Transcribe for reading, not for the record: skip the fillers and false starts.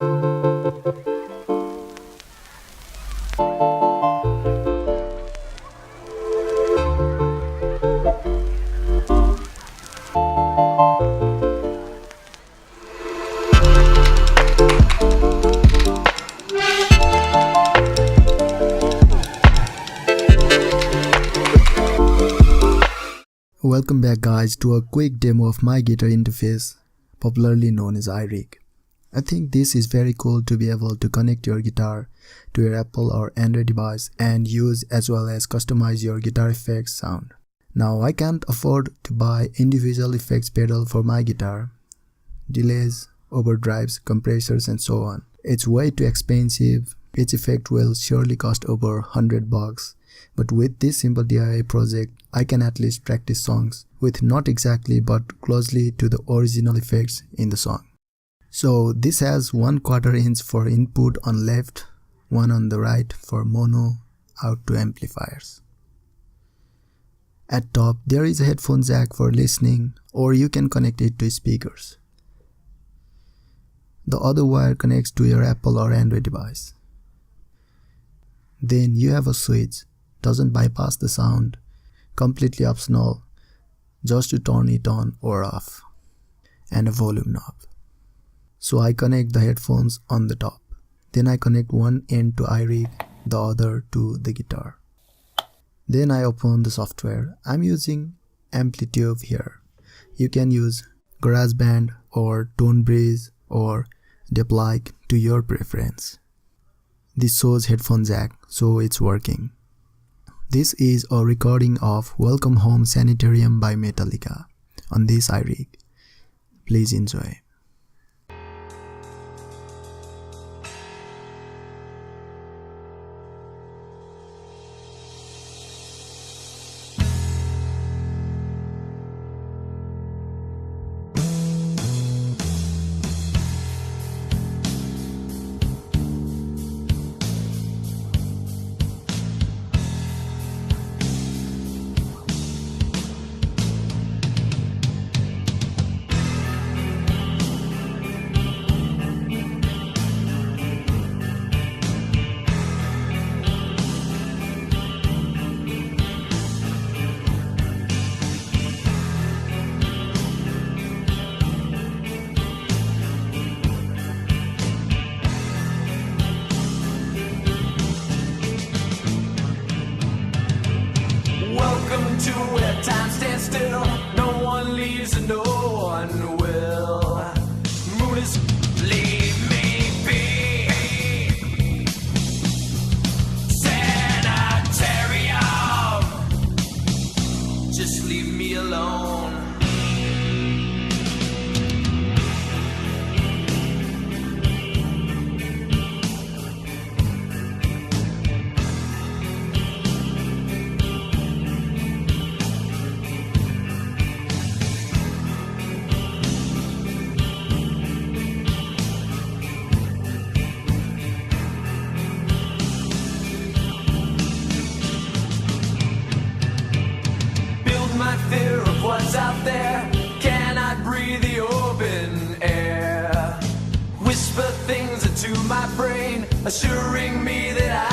Welcome back guys to a quick demo of my guitar interface, popularly known as iRig. I think this is very cool to be able to connect your guitar to your Apple or Android device and use as well as customize your guitar effects sound. Now I can't afford to buy individual effects pedal for my guitar, delays, overdrives, compressors and so on. It's way too expensive. Each effect will surely cost over $100. But with this simple DIY project, I can at least practice songs with not exactly but closely to the original effects in the song. So this has 1/4 inch for input on left, one on the right for mono out to amplifiers. At top there is a headphone jack for listening, or you can connect it to speakers. The other wire connects to your Apple or Android device. Then you have a switch, doesn't bypass the sound, completely optional, just to turn it on or off, and a volume knob. So I connect the headphones on the top. Then I connect one end to iRig, the other to the guitar. Then I open the software. I'm using amplitube here. You can use GarageBand or ToneBridge or Deplike to your preference. This shows headphone jack, so it's working. This is a recording of Welcome Home Sanitarium by Metallica on this iRig. Please enjoy. Welcome to where time stands still. No one leaves and no one will. Moon is leave me be. Sanitarium, just leave me alone. My fear of what's out there, cannot breathe the open air. Whisper things into my brain, assuring me that